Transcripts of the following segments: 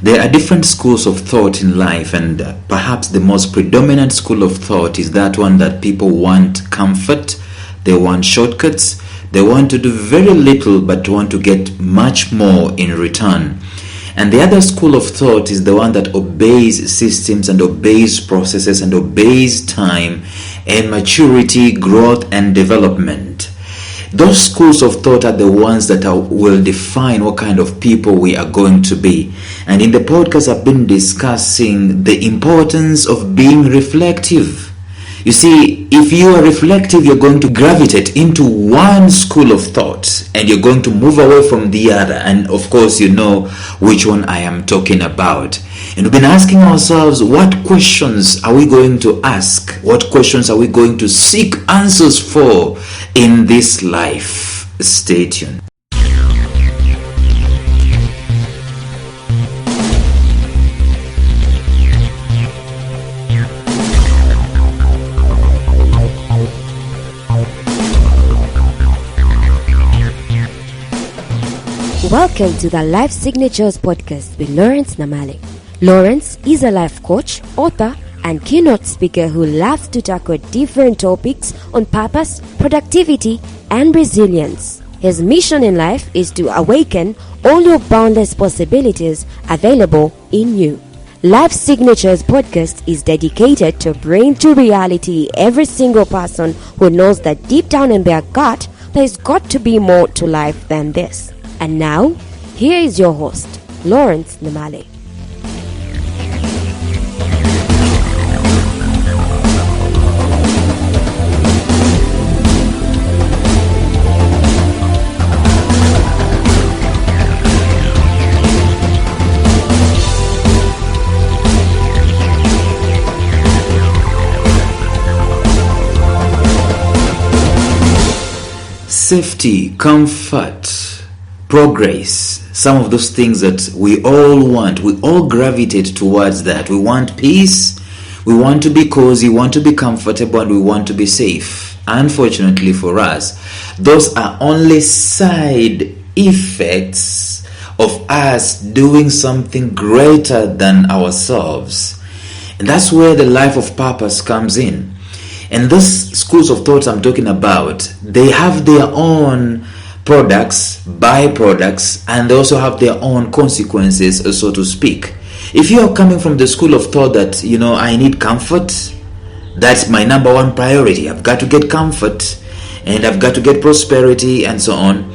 There are different schools of thought in life, and perhaps the most predominant school of thought is that one that people want comfort, they want shortcuts, they want to do very little but want to get much more in return. And the other school of thought is the one that obeys systems and obeys processes and obeys time and maturity, growth and development. Those schools of thought are the ones that will define what kind of people we are going to be. And in the podcast, I've been discussing the importance of being reflective. You see, if you are reflective, you're going to gravitate into one school of thought and you're going to move away from the other. And of course, you know which one I am talking about. And we've been asking ourselves, what questions are we going to ask? What questions are we going to seek answers for in this life? Stay tuned. Welcome to the Life Signatures podcast with Lawrence Namale. Lawrence is a life coach, author, and keynote speaker who loves to tackle different topics on purpose, productivity, and resilience. His mission in life is to awaken all your boundless possibilities available in you. Life Signatures podcast is dedicated to bring to reality every single person who knows that deep down in their gut, there's got to be more to life than this. And now, here is your host, Lawrence Namale. Safety, comfort, progress, some of those things that we all want, we all gravitate towards that. We want peace, we want to be cozy, we want to be comfortable, and we want to be safe. Unfortunately for us, those are only side effects of us doing something greater than ourselves. And that's where the life of purpose comes in. And those schools of thoughts I'm talking about, they have their own products, byproducts, and they also have their own consequences, so to speak. If you are coming from the school of thought that, I need comfort, that's my number one priority. I've got to get comfort and I've got to get prosperity and so on.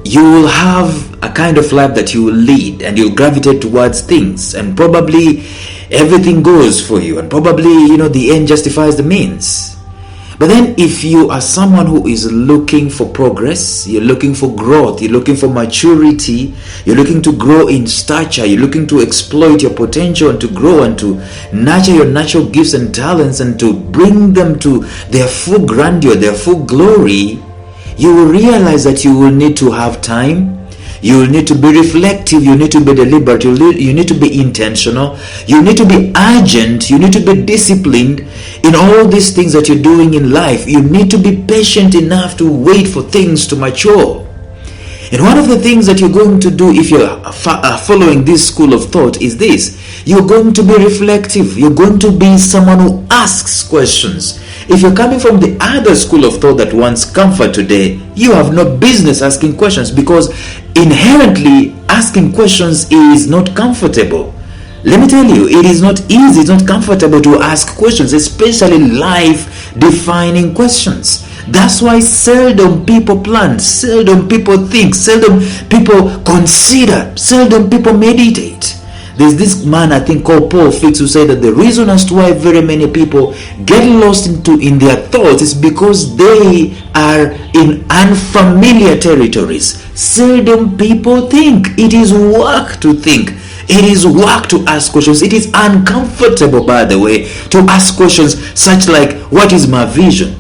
You will have a kind of life that you will lead and you'll gravitate towards things, and probably everything goes for you, and probably, the end justifies the means. But then if you are someone who is looking for progress, you're looking for growth, you're looking for maturity, you're looking to grow in stature, you're looking to exploit your potential and to grow and to nurture your natural gifts and talents and to bring them to their full grandeur, their full glory, you will realize that you will need to have time. You will need to be reflective, you need to be deliberate, you need to be intentional, you need to be urgent, you need to be disciplined in all these things that you're doing in life. You need to be patient enough to wait for things to mature. And one of the things that you're going to do if you're following this school of thought is this. You're going to be reflective. You're going to be someone who asks questions. If you're coming from the other school of thought that wants comfort today, you have no business asking questions, because inherently asking questions is not comfortable. Let me tell you, it is not easy, it's not comfortable to ask questions, especially life-defining questions. That's why seldom people plan, seldom people think, seldom people consider, seldom people meditate. There's this man, I think, called Paul Fix, who said that the reason as to why very many people get lost in their thoughts is because they are in unfamiliar territories. Seldom people think. It is work to think. It is work to ask questions. It is uncomfortable, by the way, to ask questions such like, what is my vision?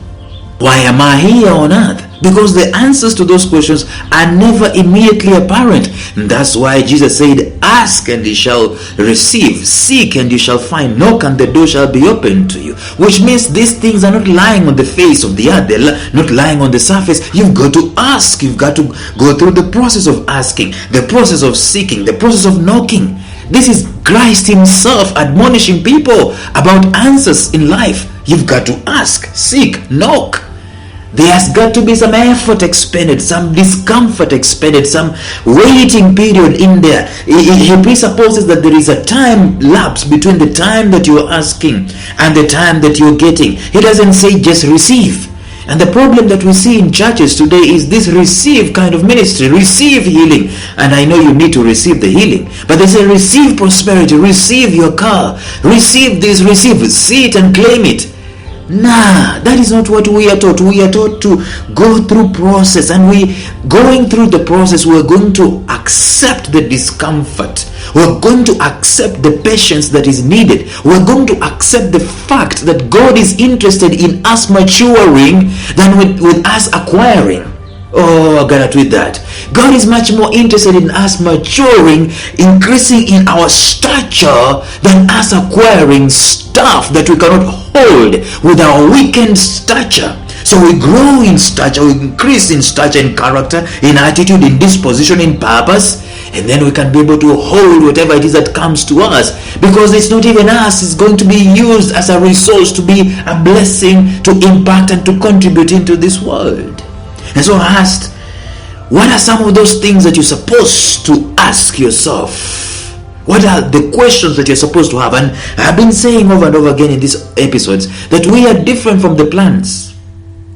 Why am I here on earth? Because the answers to those questions are never immediately apparent. And that's why Jesus said, ask and you shall receive, seek and you shall find, knock and the door shall be opened to you. Which means these things are not lying on the face of the earth, they're not lying on the surface. You've got to ask, you've got to go through the process of asking, the process of seeking, the process of knocking. This is Christ himself admonishing people about answers in life. You've got to ask, seek, knock. There has got to be some effort expended, some discomfort expended, some waiting period in there. He presupposes that there is a time lapse between the time that you're asking and the time that you're getting. He doesn't say just receive. And the problem that we see in churches today is this receive kind of ministry. Receive healing. And I know you need to receive the healing. But they say receive prosperity, receive your car, receive this, receive it, see it and claim it. Nah, that is not what we are taught. We are taught to go through process, and going through the process, we're going to accept the discomfort. We're going to accept the patience that is needed. We're going to accept the fact that God is interested in us maturing than with us acquiring. Oh, I gotta tweet that. God is much more interested in us maturing, increasing in our stature, than us acquiring stuff that we cannot hold with our weakened stature. So we grow in stature, we increase in stature, in character, in attitude, in disposition, in purpose, and then we can be able to hold whatever it is that comes to us, because it's not even us, it's going to be used as a resource to be a blessing, to impact and to contribute into this world. And so I asked, what are some of those things that you're supposed to ask yourself? What are the questions that you're supposed to have? And I've been saying over and over again in these episodes that we are different from the plants.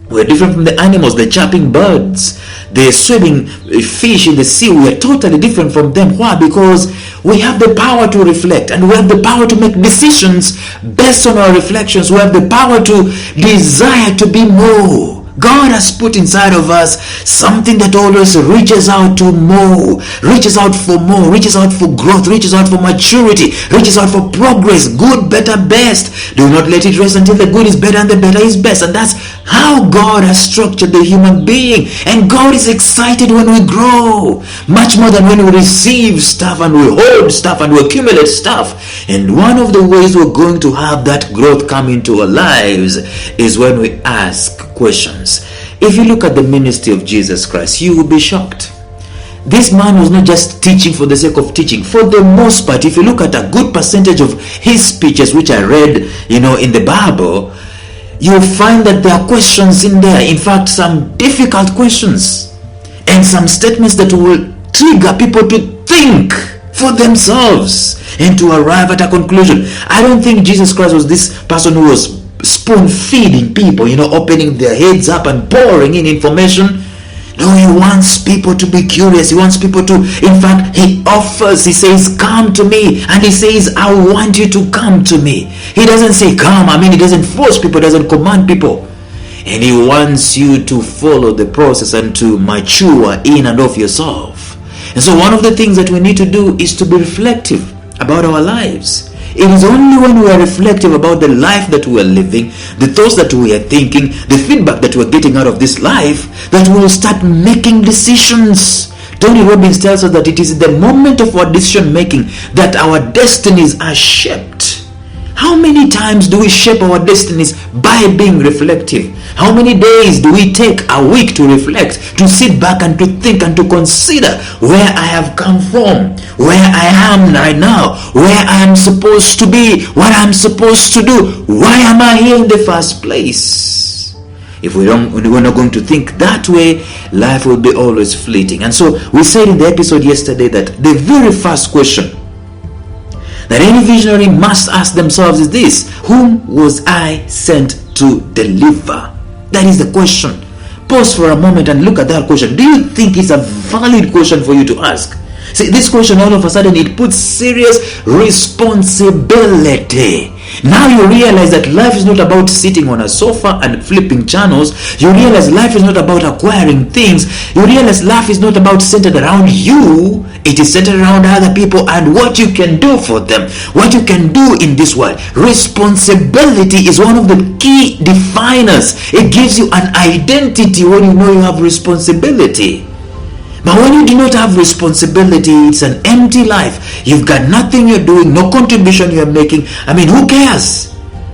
We're different from the animals, the chirping birds, the swimming fish in the sea. We are totally different from them. Why? Because we have the power to reflect, and we have the power to make decisions based on our reflections. We have the power to desire to be more. God has put inside of us something that always reaches out to more, reaches out for more, reaches out for growth, reaches out for maturity, reaches out for progress, good, better, best. Do not let it rest until the good is better and the better is best. And that's how God has structured the human being. And God is excited when we grow, much more than when we receive stuff and we hold stuff and we accumulate stuff. And one of the ways we're going to have that growth come into our lives is when we ask questions. If you look at the ministry of Jesus Christ, you will be shocked. This man was not just teaching for the sake of teaching. For the most part, if you look at a good percentage of his speeches, which I read, in the Bible, you'll find that there are questions in there. In fact, some difficult questions and some statements that will trigger people to think for themselves and to arrive at a conclusion. I don't think Jesus Christ was this person who was spoon feeding people, opening their heads up and pouring in information. No, he wants people to be curious. He wants people to, in fact, he says, come to me. And he says, I want you to come to me. He doesn't say come. He doesn't force people, doesn't command people. And he wants you to follow the process and to mature in and of yourself. And so one of the things that we need to do is to be reflective about our lives. It is only when we are reflective about the life that we are living, the thoughts that we are thinking, the feedback that we are getting out of this life, that we will start making decisions. Tony Robbins tells us that it is the moment of our decision making that our destinies are shaped. How many times do we shape our destinies by being reflective? How many days do we take a week to reflect, to sit back and to think and to consider where I have come from, where I am right now, where I am supposed to be, what I'm supposed to do, why am I here in the first place? If we're not going to think that way, life will be always fleeting. And so we said in the episode yesterday that the very first question that any visionary must ask themselves is this: whom was I sent to deliver? That is the question. Pause for a moment and look at that question. Do you think it's a valid question for you to ask? See, this question all of a sudden, it puts serious responsibility. Now you realize that life is not about sitting on a sofa and flipping channels. You realize life is not about acquiring things. You realize life is not about centered around you. It is centered around other people and what you can do for them, what you can do in this world. Responsibility is one of the key definers. It gives you an identity when you know you have responsibility. But when you do not have responsibility, it's an empty life. You've got nothing you're doing, no contribution you're making. who cares?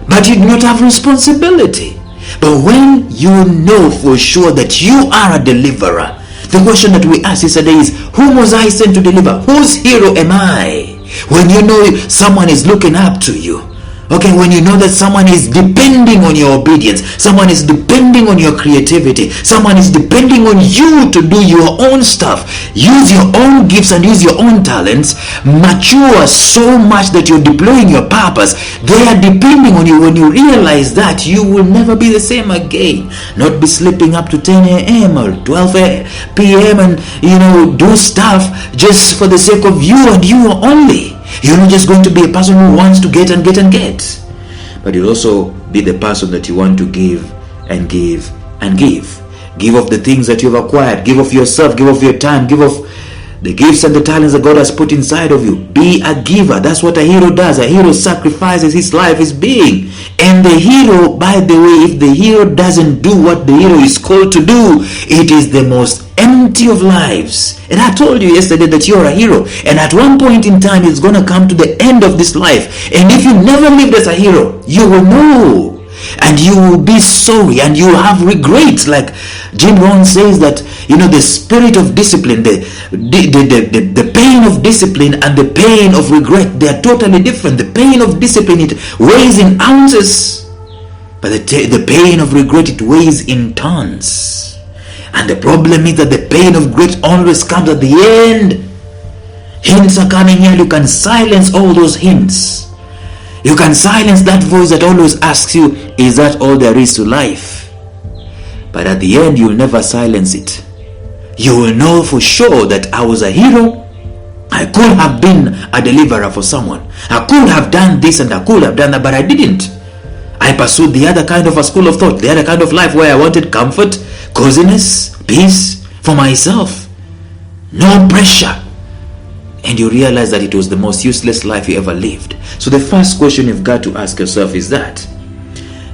But you do not have responsibility. But when you know for sure that you are a deliverer, the question that we asked yesterday is, whom was I sent to deliver? Whose hero am I? when you know someone is looking up to you, okay, when you know that someone is depending on your obedience, someone is depending on your creativity, someone is depending on you to do your own stuff, use your own gifts and use your own talents, mature so much that you're deploying your purpose, they are depending on you. When you realize that, you will never be the same again. Not be sleeping up to 10 a.m. or 12 p.m. and do stuff just for the sake of you and you only. You're not just going to be a person who wants to get and get and get, but you'll also be the person that you want to give and give and give. Give of the things that you've acquired. Give of yourself. Give of your time. Give of the gifts and the talents that God has put inside of you. Be a giver. That's what a hero does. A hero sacrifices his life, his being. And the hero, by the way, if the hero doesn't do what the hero is called to do, it is the most empty of lives. And I told you yesterday that you're a hero, and at one point in time it's going to come to the end of this life, and if you never lived as a hero, you will know, and you will be sorry, and you will have regrets. Like Jim Rohn says that the spirit of discipline, the pain of discipline and the pain of regret, they are totally different. The pain of discipline, it weighs in ounces, but the pain of regret, it weighs in tons. And the problem is that the pain of regret always comes at the end. Hints are coming here. You can silence all those hints. You can silence that voice that always asks you, is that all there is to life? But at the end, you'll never silence it. You will know for sure that I was a hero. I could have been a deliverer for someone. I could have done this and I could have done that, but I didn't. I pursued the other kind of a school of thought, the other kind of life where I wanted comfort, coziness, peace for myself, no pressure. And you realize that it was the most useless life you ever lived. So the first question you've got to ask yourself is that,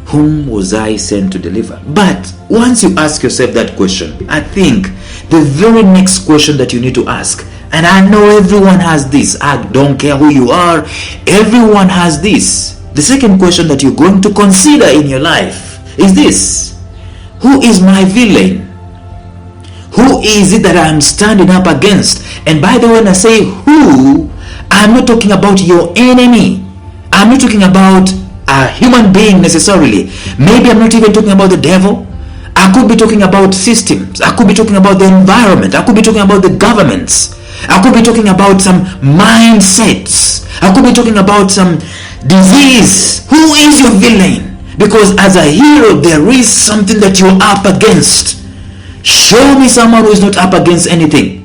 whom was I sent to deliver? But once you ask yourself that question, I think the very next question that you need to ask, and I know everyone has this, I don't care who you are, everyone has this. The second question that you're going to consider in your life is this: who is my villain? Who is it that I'm standing up against? And by the way, when I say who, I'm not talking about your enemy. I'm not talking about a human being necessarily. Maybe I'm not even talking about the devil. I could be talking about systems. I could be talking about the environment. I could be talking about the governments. I could be talking about some mindsets. I could be talking about some disease. Who is your villain? Because as a hero, there is something that you're up against. Show me someone who is not up against anything.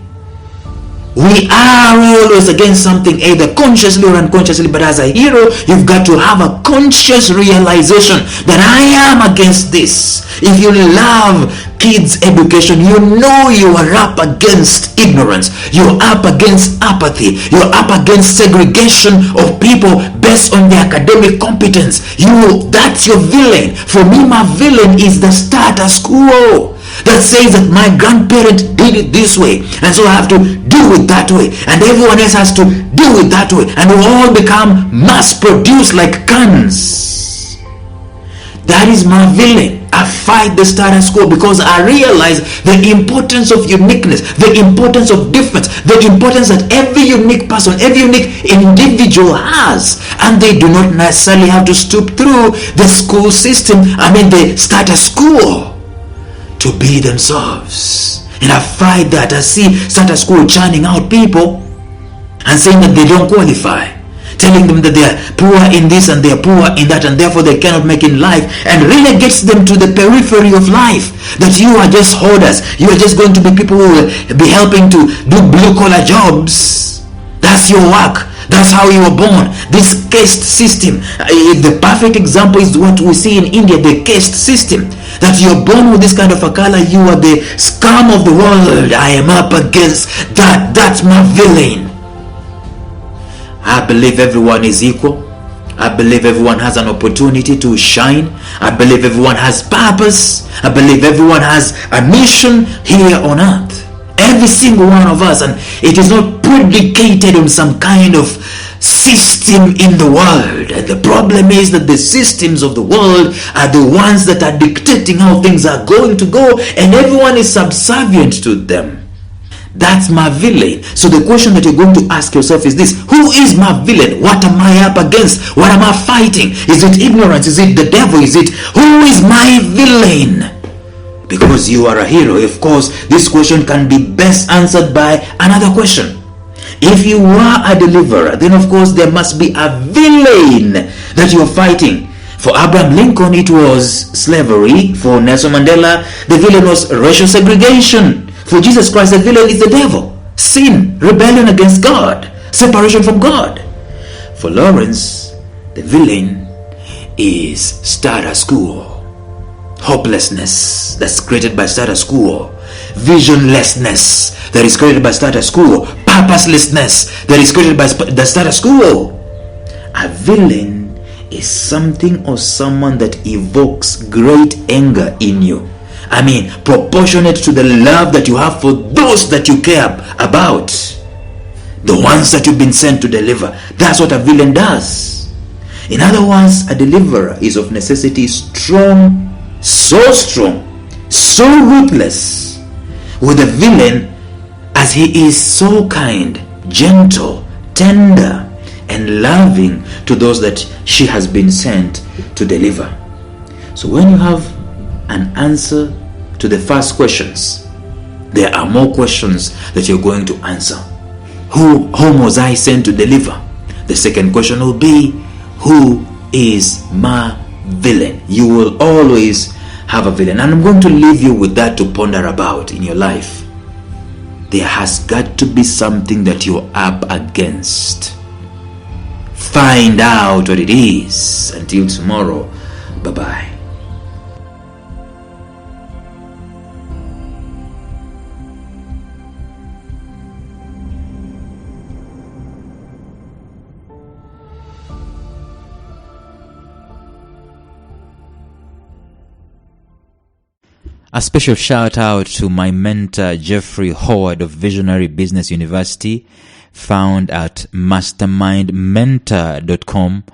We are always against something, either consciously or unconsciously, but as a hero, you've got to have a conscious realization that I am against this. If you love kids' education, you know you are up against ignorance. You're up against apathy. You're up against segregation of people based on their academic competence. That's your villain. For me, my villain is the status quo that says that my grandparent did it this way, and so I have to do it that way, and everyone else has to do it that way, and we all become mass produced like cans. That is my villain. I fight the status quo because I realize the importance of uniqueness, the importance of difference, the importance that every unique person, every unique individual has, and they do not necessarily have to stoop through the school system, the status quo, to be themselves. And I fight that. I see status quo churning out people and saying that they don't qualify, telling them that they are poor in this and they are poor in that, and therefore they cannot make in life, and really gets them to the periphery of life, that you are just hoarders, you are just going to be people who will be helping to do blue-collar jobs. That's your work. That's how you were born. This caste system. The perfect example is what we see in India, the caste system. That you're born with this kind of a color, you are the scum of the world. I am up against that. That's my villain. I believe everyone is equal. I believe everyone has an opportunity to shine. I believe everyone has purpose. I believe everyone has a mission here on earth. Every single one of us, and it is not predicated on some kind of system in the world. And the problem is that the systems of the world are the ones that are dictating how things are going to go, and everyone is subservient to them. That's my villain. So the question that you're going to ask yourself is this: who is my villain? What am I up against? What am I fighting? Is it ignorance? Is it the devil? Is it who is my villain? Because you are a hero. Of course, this question can be best answered by another question. If you are a deliverer, then of course there must be a villain that you're fighting. For Abraham Lincoln, it was slavery. For Nelson Mandela, the villain was racial segregation. For Jesus Christ, the villain is the devil, sin, rebellion against God, separation from God. For Lawrence, the villain is status quo, hopelessness that's created by status quo, visionlessness that is created by status quo, purposelessness that is created by the status quo. A villain is something or someone that evokes great anger in you. I mean, proportionate to the love that you have for those that you care about, the ones that you've been sent to deliver. That's what a villain does. In other words, a deliverer is of necessity strong, so ruthless with a villain, as he is so kind, gentle, tender, and loving to those that she has been sent to deliver. So when you have an answer to the first questions, there are more questions that you're going to answer. Whom was I sent to deliver? The second question will be, who is my villain? You will always have a villain, and I'm going to leave you with that to ponder about in your life. There has got to be something that you're up against. Find out what it is. Until tomorrow, bye-bye. A special shout out to my mentor Jeffrey Howard of Visionary Business University, found at mastermindmentor.com,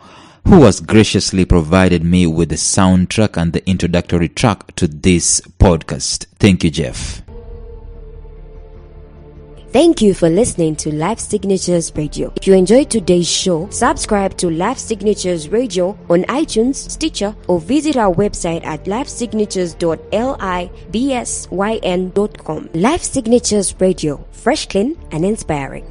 who has graciously provided me with the soundtrack and the introductory track to this podcast. Thank you, Jeff. Thank you for listening to Life Signatures Radio. If you enjoyed today's show, subscribe to Life Signatures Radio on iTunes, Stitcher, or visit our website at lifesignatures.libsyn.com. Life Signatures Radio, fresh, clean, and inspiring.